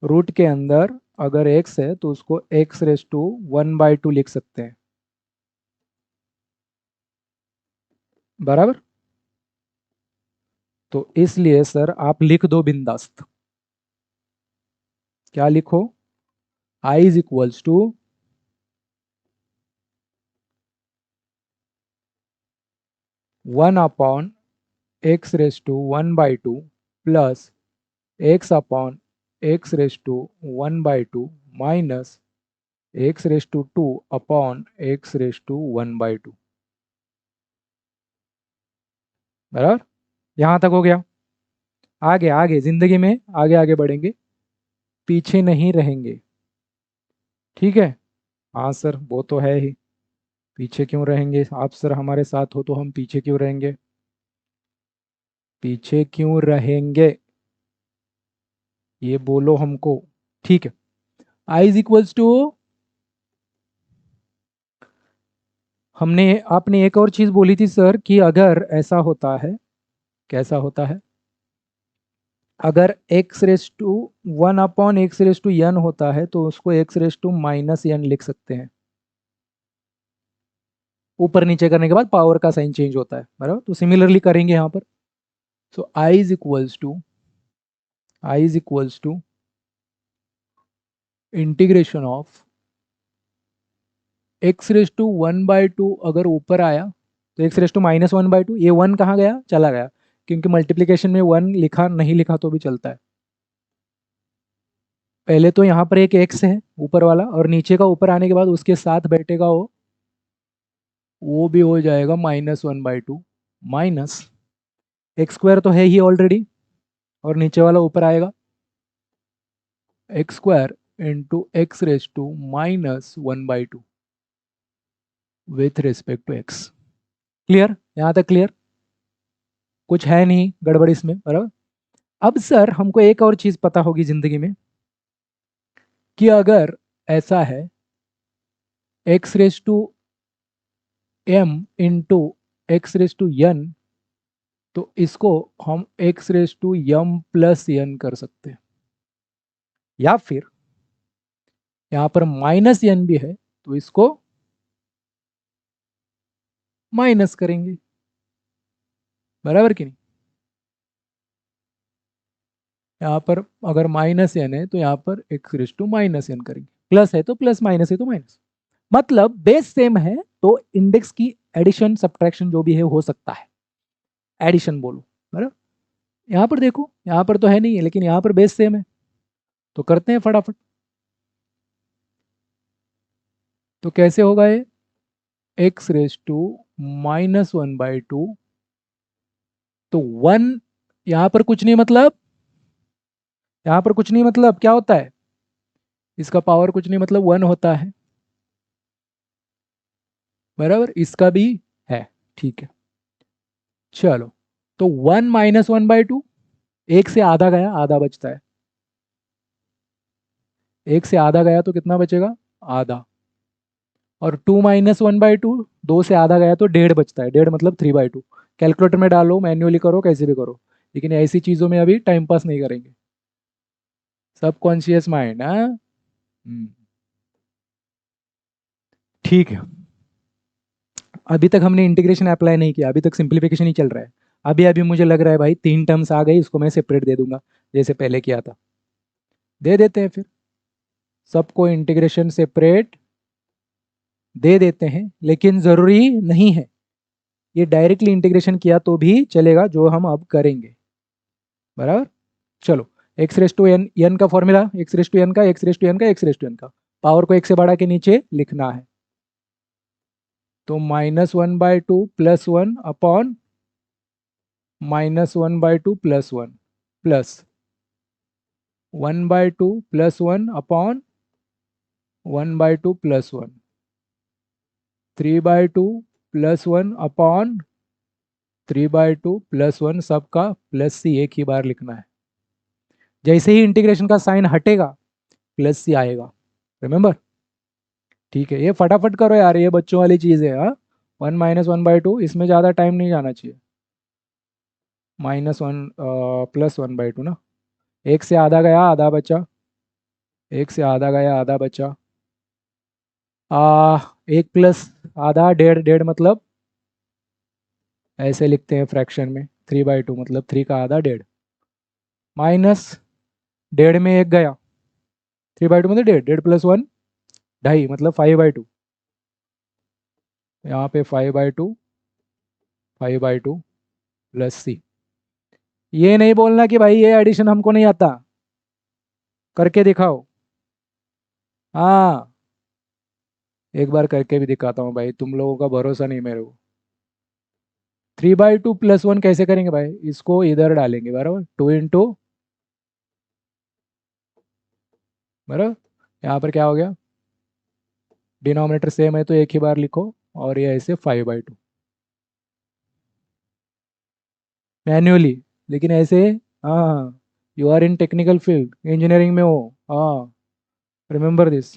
रूट के अंदर अगर x है तो उसको x⁻1/2 लिख सकते हैं, बराबर। तो इसलिए सर आप लिख दो बिंदास्त, क्या लिखो? i is equals to 1/(x²) x raise to 1/2 plus x upon x raise to 1/2 minus x raise to 2 upon x raise to 1/2। बराबर, यहाँ तक हो गया। आगे आगे जिंदगी में आगे आगे बढ़ेंगे, पीछे नहीं रहेंगे। ठीक है, हाँ सर वो तो है ही, पीछे क्यों रहेंगे आप सर, हमारे साथ हो तो हम पीछे क्यों रहेंगे, पीछे क्यों रहेंगे ये बोलो हमको। ठीक है, आई इज इक्वल्स टू, हमने आपने एक और चीज बोली थी सर कि अगर ऐसा होता है, कैसा होता है, अगर एक्स रेस टू 1/x होता है तो उसको x⁻n लिख सकते हैं। ऊपर नीचे करने के बाद पावर का साइन चेंज होता है, बराबर। तो सिमिलरली करेंगे यहाँ पर। So I is equals to integration of x⁻², अगर ऊपर आया तो x⁻⁻², ये 1 कहाँ गया, चला गया, क्योंकि मल्टीप्लिकेशन में 1 लिखा नहीं लिखा तो भी चलता है। पहले तो यहाँ पर एक x है ऊपर वाला, और नीचे का ऊपर आने के बाद उसके साथ बैठेगा वो भी हो जाएगा -1/2 माइनस x² तो है ही ऑलरेडी, और नीचे वाला ऊपर आएगा x² into x⁻⁻² with respect to x। Clear, यहाँ तक क्लियर, कुछ है नहीं गड़बड़ इसमें, बराबर। अब सर हमको एक और चीज पता होगी जिंदगी में कि अगर ऐसा है x⁻m इंटू x⁻n, तो इसको हम x⁻m+n कर सकते हैं, या फिर यहां पर -n भी है तो इसको माइनस करेंगे, बराबर कि नहीं। यहाँ पर अगर -n है तो यहाँ पर x⁻n करेंगे, प्लस है तो प्लस, माइनस है तो माइनस, मतलब बेस सेम है तो इंडेक्स की एडिशन सब्ट्रैक्शन जो भी है हो सकता है, एडिशन बोलो, बराबर। यहाँ पर देखो, यहाँ पर तो है नहीं है लेकिन यहाँ पर बेस सेम है, तो करते हैं फटाफट। तो कैसे होगा ये, x⁻⁻1/2, तो 1, यहाँ पर कुछ नहीं मतलब, यहाँ पर कुछ नहीं मतलब क्या होता है, इसका पावर कुछ नहीं मतलब 1 होता है, बराबर, इसका भी है। ठीक है, चलो, तो 1 - 1/2, एक से आधा गया आधा बचता है, एक से आधा गया तो कितना बचेगा, आधा, और 2 - 1/2, 2 से आधा गया तो डेढ़ बचता है, डेढ़ मतलब 3/2। कैलकुलेटर में डालो, मैन्युअली करो, कैसे भी करो, लेकिन ऐसी चीज़ों में अभी टाइम पास नहीं करेंगे, सब कॉन्शियस माइंड। हाँ, ठीक है, अभी तक हमने इंटीग्रेशन अप्लाई नहीं किया, अभी तक सिंप्लीफिकेशन ही चल रहा है। अभी अभी मुझे लग रहा है भाई 3 टर्म्स आ गई, इसको मैं सेपरेट दे दूंगा जैसे पहले किया था, दे देते हैं फिर, सबको इंटीग्रेशन सेपरेट दे देते हैं, लेकिन ज़रूरी नहीं है, ये डायरेक्टली इंटीग्रेशन किया तो भी चलेगा जो हम अब करेंगे, बराबर। चलो, x⁻n का फॉर्मूला, x⁻n का x⁻n का x⁻n का पावर को एक से बढ़ा के नीचे लिखना है, तो -1/2 + 1 अपॉन -1/2 + 1 प्लस 1/2 + 1 अपॉन 1/2 + 1, 3/2 + 1 अपॉन 3/2 + 1, सबका प्लस सी एक ही बार लिखना है, जैसे ही इंटीग्रेशन का साइन हटेगा प्लस सी आएगा, रिमेंबर। ठीक है, ये फटाफट करो यार, ये बच्चों वाली चीज़ है। हाँ, 1 - 1/2, इसमें ज़्यादा टाइम नहीं जाना चाहिए, -1 + 1/2 ना, एक से आधा गया आधा बचा, एक से आधा गया आधा बचा, एक प्लस आधा, डेढ़, डेढ़ मतलब ऐसे लिखते हैं फ्रैक्शन में, 3/2 मतलब 3 का आधा डेढ़, माइनस डेढ़ में एक गया, 3/2 मतलब डेढ़, डेढ़ प्लस 1 ढाई मतलब 5/2, यहाँ पे 5/2 प्लस सी, ये नहीं बोलना कि भाई ये एडिशन हमको नहीं आता, करके दिखाओ। हाँ, एक बार करके भी दिखाता हूँ भाई, तुम लोगों का भरोसा नहीं मेरे को। 3/2 + 1 कैसे करेंगे भाई, इसको इधर डालेंगे बराबर, 2 × बराबर। यहाँ पर क्या हो गया, डिनोमिनेटर सेम है तो एक ही बार लिखो, और ये ऐसे 5/2 मैन्युअली, लेकिन ऐसे। हाँ, you are in technical field, engineering में हो। हाँ, रिमेंबर दिस।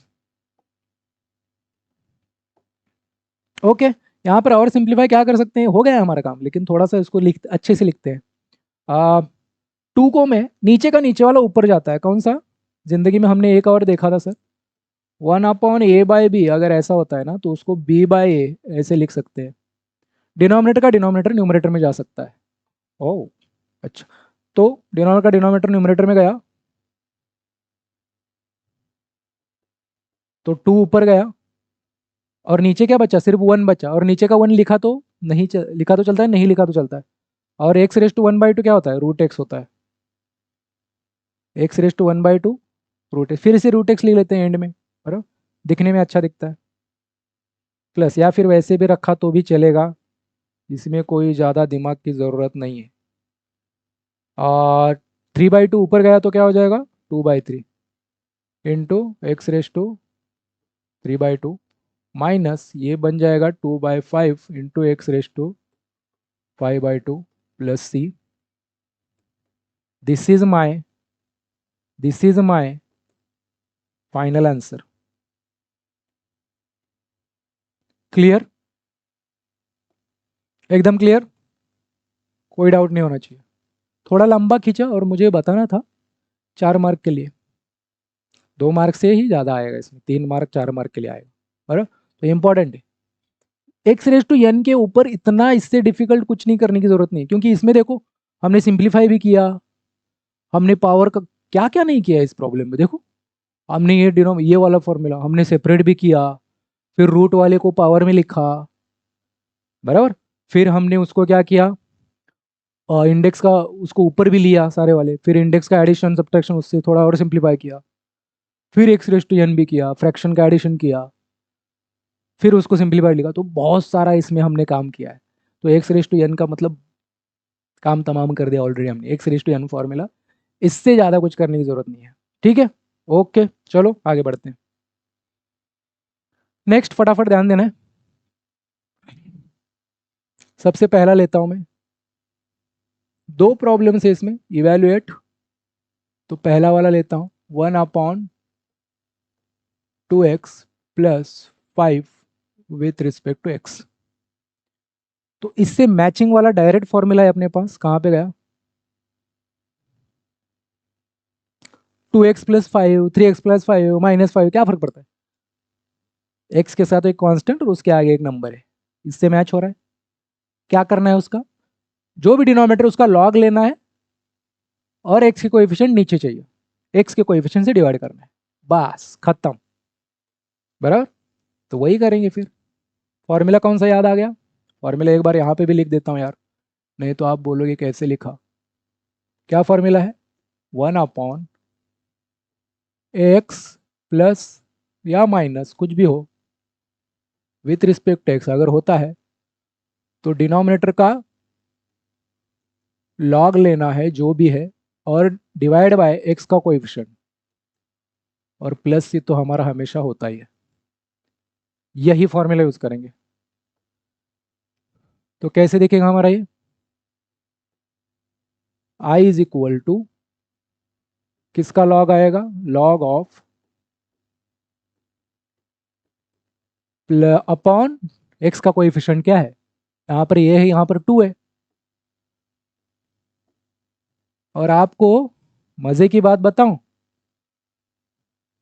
ओके, यहाँ पर और सिंप्लीफाई क्या कर सकते हैं, हो गया है हमारा काम, लेकिन थोड़ा सा इसको लिख अच्छे से लिखते हैं। 2 को में नीचे का नीचे वाला ऊपर जाता है, कौन सा? जिंदगी में हमने एक और देखा था सर, 1/a/b, अगर ऐसा होता है ना तो उसको b/a ऐसे लिख सकते हैं। डिनोमिनेटर का डिनोमिनेटर न्यूमरेटर में जा सकता है। ओह, अच्छा। तो डिनोमिनेटर का डिनोमिनेटर न्यूमरेटर में गया, तो 2 ऊपर गया, और नीचे क्या बचा, सिर्फ 1 बचा, और नीचे का 1 लिखा तो नहीं लिखा तो चलता है, नहीं लिखा तो चलता है। और x⁻1/2 क्या होता है, √x होता है। x⁻1/2 √x, फिर से √x लिख लेते हैं एंड में, बराबर, दिखने में अच्छा दिखता है। प्लस, या फिर वैसे भी रखा तो भी चलेगा, इसमें कोई ज़्यादा दिमाग की ज़रूरत नहीं है। और 3/2 ऊपर गया तो क्या हो जाएगा, 2/3 × x⁻3/2 माइनस ये बन जाएगा 2/5 × x⁻5/2 plus c। This is my final answer. Clear, एकदम क्लियर, कोई डाउट नहीं होना चाहिए। थोड़ा लंबा खींचा, और मुझे बताना था 4 मार्क के लिए, 2 मार्क से ही ज़्यादा आएगा इसमें, 3 मार्क 4 मार्क के लिए आएगा, बराबर। तो इम्पोर्टेंट है, x⁻n के ऊपर इतना इससे डिफिकल्ट कुछ नहीं करने की जरूरत नहीं, क्योंकि इसमें देखो हमने सिंप्लीफाई भी किया, हमने पावर का क्या क्या नहीं किया इस प्रॉब्लम में, देखो हमने ये वाला फॉर्मूला हमने सेपरेट भी किया, फिर रूट वाले को पावर में लिखा, बराबर। फिर हमने उसको क्या किया, इंडेक्स का उसको ऊपर भी लिया सारे वाले, फिर इंडेक्स का एडिशन सब्ट्रैक्शन उससे थोड़ा और सिंप्लीफाई किया, फिर x⁻n भी किया, फ्रैक्शन का एडिशन किया, फिर उसको सिंप्लीफाई लिखा, तो बहुत सारा इसमें हमने काम किया है। तो x⁻n का मतलब काम तमाम कर दिया ऑलरेडी हमने, x⁻n फॉर्मूला, इससे ज़्यादा कुछ करने की जरूरत नहीं है। ठीक है, ओके, चलो आगे बढ़ते हैं। नेक्स्ट फटाफट ध्यान देना है, सबसे पहला लेता हूं मैं, 2 प्रॉब्लम है इसमें, इवेल्युएट। तो पहला वाला लेता हूँ, 1/2x + 5 with respect to x। तो इससे मैचिंग वाला डायरेक्ट फॉर्मूला है अपने पास, कहाँ पे गया, 2x + 5, 3x + 5 -5, क्या फर्क पड़ता है, x के साथ एक कांस्टेंट और उसके आगे एक नंबर है, इससे मैच हो रहा है। क्या करना है उसका, जो भी डिनोमिनेटर उसका लॉग लेना है, और x के कोएफिशिएंट नीचे चाहिए, x के कोएफिशिएंट से डिवाइड करना है, बस खत्म, बराबर। तो वही करेंगे फिर। फॉर्मूला कौन सा याद आ गया, फॉर्मूला एक बार यहाँ पे भी लिख देता हूँ यार, नहीं तो आप बोलोगे कैसे लिखा। क्या फॉर्मूला है, 1/x प्लस या माइनस कुछ भी हो, विथ रिस्पेक्ट एक्स अगर होता है तो डिनोमिनेटर का लॉग लेना है जो भी है, और डिवाइड बाय एक्स का कोएफिशिएंट, और प्लस सी तो हमारा हमेशा होता ही है, यही फॉर्मूला यूज करेंगे। तो कैसे दिखेगा हमारा ये, I = किसका लॉग आएगा, लॉग ऑफ अपॉन एक्स का कोएफिशिएंट क्या है, यहाँ पर ये है, यहाँ पर 2 है। और आपको मजे की बात बताऊं,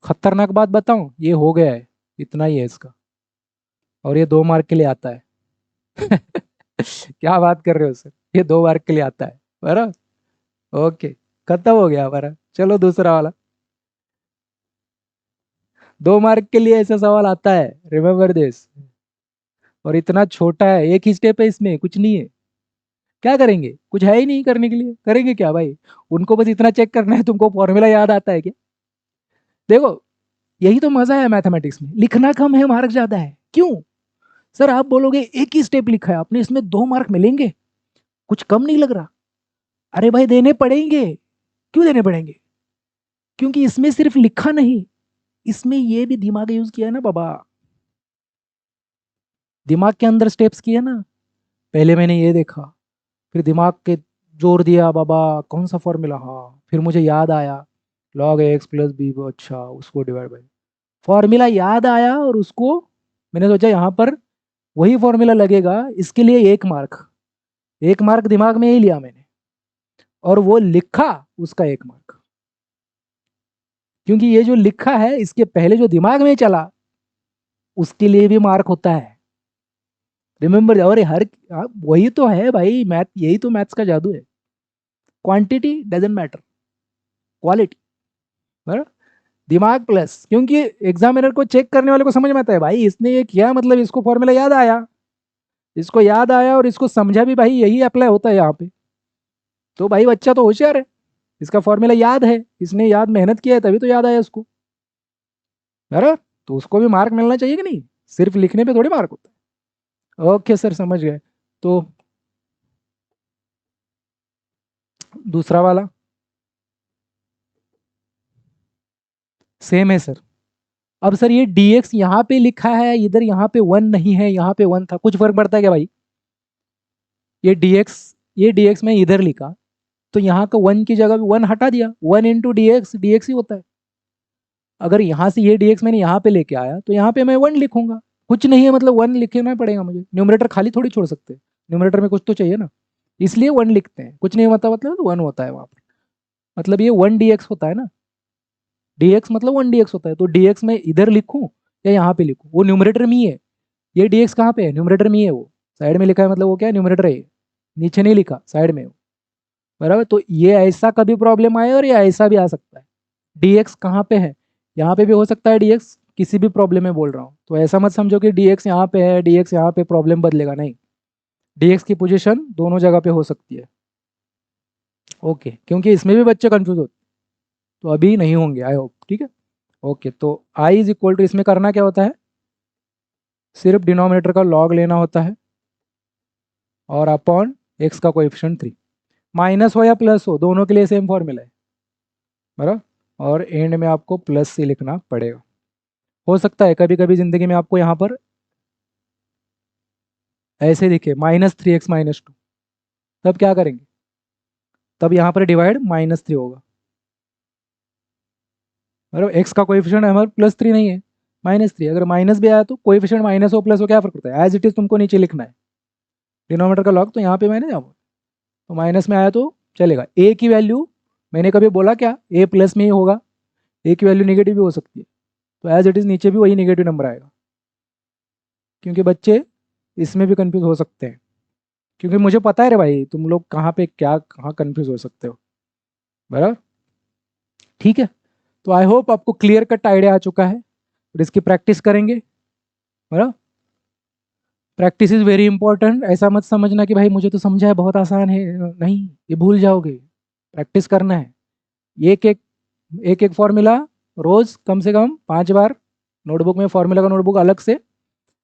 खतरनाक बात बताऊं, ये हो गया है, इतना ही है इसका, और ये 2 मार्क के लिए आता है। क्या बात कर रहे हो सर, ये 2 मार्क के लिए आता है, बराबर। ओके, खत्म हो गया हमारा, चलो दूसरा वाला। 2 मार्क के लिए ऐसा सवाल आता है, रिमेम्बर दिस। और इतना छोटा है, एक ही स्टेप है इसमें, कुछ नहीं है। क्या करेंगे? कुछ है ही नहीं करने के लिए, करेंगे क्या भाई? उनको बस इतना चेक करना है तुमको फॉर्मूला याद आता है क्या? देखो, यही तो मजा है मैथमेटिक्स में, लिखना कम है मार्क ज्यादा है। क्यों? सर आप बोलोगे एक ही स्टेप लिखा है आपने, इसमें 2 मार्क मिलेंगे, कुछ कम नहीं लग रहा। अरे भाई देने पड़ेंगे। क्यों देने पड़ेंगे? क्योंकि इसमें सिर्फ लिखा नहीं, इसमें ये भी दिमाग यूज किया है ना बाबा। दिमाग के अंदर स्टेप्स किए ना। पहले मैंने ये देखा, फिर दिमाग के जोर दिया बाबा, कौन सा फॉर्मूला, हाँ फिर मुझे याद आया, log x प्लस बी, अच्छा उसको डिवाइड बाई, फॉर्मूला याद आया और उसको मैंने सोचा यहाँ पर वही फॉर्मूला लगेगा, इसके लिए 1 मार्क, 1 मार्क दिमाग में ही लिया मैंने, और वो लिखा उसका 1 मार्क। क्योंकि ये जो लिखा है इसके पहले जो दिमाग में चला उसके लिए भी मार्क होता है। रिमेंबर, और वही तो है भाई मैथ, यही तो मैथ्स का जादू है। Quantity doesn't matter, quality. बराबर। दिमाग प्लस, क्योंकि एग्जामिनर को चेक करने वाले को समझ में आता है भाई इसने ये किया, मतलब इसको फॉर्मूला याद आया, इसको याद आया और इसको समझा भी भाई, यही अप्लाई होता है यहाँ पे। तो भाई बच्चा तो होशियार है, इसका फॉर्मूला याद है, इसने याद मेहनत किया है तभी तो याद आया उसको। बराबर। तो उसको भी मार्क मिलना चाहिए कि नहीं? सिर्फ लिखने पे थोड़ी मार्क होता है। ओके सर समझ गए। तो दूसरा वाला सेम है सर। अब सर ये dx यहाँ पे लिखा है, इधर यहाँ पे 1 नहीं है, यहाँ पे 1 था, कुछ फर्क पड़ता है क्या भाई? ये dx मैं इधर लिखा, तो यहाँ का 1 की जगह पे 1 हटा दिया, 1 इंटू डी एक्स ही होता है। अगर यहाँ से ये dx मैंने यहाँ पे लेके आया तो यहाँ पे मैं 1 लिखूंगा, कुछ नहीं है मतलब 1 लिखना पड़ेगा मुझे, न्यूमरेटर खाली थोड़ी छोड़ सकते, न्यूमरेटर में कुछ तो चाहिए ना, इसलिए 1 लिखते हैं, कुछ नहीं होता मतलब 1 होता है वहाँ पर, मतलब ये 1 dx होता है ना, dx मतलब 1 dx होता है, तो dx मैं इधर लिखूं या यहाँ पे लिखूं, वो न्यूमरेटर में ही है। ये dx कहाँ पे है? न्यूमरेटर में ही है, वो साइड में लिखा है मतलब वो क्या है, न्यूमरेटर है ये। नीचे नहीं लिखा, साइड में है वो। बराबर। तो ये ऐसा कभी प्रॉब्लम आए और ये ऐसा भी आ सकता है। dx कहाँ पे है? यहाँ पे भी हो सकता है dx, किसी भी प्रॉब्लम में बोल रहा हूँ, तो ऐसा मत समझो कि dx यहाँ पे है, dx यहाँ पे प्रॉब्लम बदलेगा, नहीं। dx की पोजीशन दोनों जगह पे हो सकती है। ओके, क्योंकि इसमें भी बच्चे कंफ्यूज होते, तो अभी नहीं होंगे आई होप, ठीक है। ओके, तो i इज इक्वल टू, इसमें करना क्या होता है, सिर्फ डिनोमिनेटर का लॉग लेना होता है और अपॉन x का कोएफिशिएंट 3, माइनस हो या प्लस हो दोनों के लिए सेम फॉर्मूला है। बराबर। और एंड में आपको प्लस से लिखना पड़ेगा। हो सकता है कभी कभी जिंदगी में आपको यहाँ पर ऐसे दिखे -3x-2, तब क्या करेंगे? तब यहाँ पर डिवाइड -3 होगा। मतलब x का कोएफिशिएंट हमारे +3 नहीं है, -3, अगर माइनस भी आया तो कोएफिशिएंट माइनस हो प्लस हो क्या फर्क पड़ता है, एज इट इज तुमको नीचे लिखना है डिनोमिनेटर का लॉग, तो यहाँ पे मैंने जाऊँ तो माइनस में आया तो चलेगा। ए की वैल्यू मैंने कभी बोला क्या ए प्लस में ही होगा, ए की वैल्यू नेगेटिव भी हो सकती है, तो एज इट इज नीचे भी वही नेगेटिव नंबर आएगा। क्योंकि बच्चे इसमें भी कंफ्यूज हो सकते हैं, क्योंकि मुझे पता है रे भाई तुम लोग कहाँ पे क्या कहाँ कंफ्यूज हो सकते हो। बराबर। ठीक है। तो आई होप आपको क्लियर कट आइडिया आ चुका है, और इसकी प्रैक्टिस करेंगे। बराबर। प्रैक्टिस इज वेरी इंपॉर्टेंट, ऐसा मत समझना कि भाई मुझे तो समझा है बहुत आसान है, नहीं, ये भूल जाओगे। प्रैक्टिस करना है, एक एक फॉर्मूला रोज कम से कम 5 बार, नोटबुक में फॉर्मूला का नोटबुक अलग से,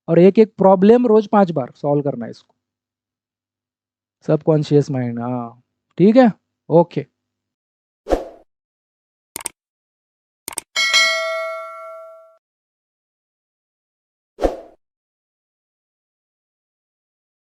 और एक एक प्रॉब्लम रोज 5 बार सॉल्व करना है इसको, सबकॉन्शियस माइंड, हाँ। ठीक है। ओके।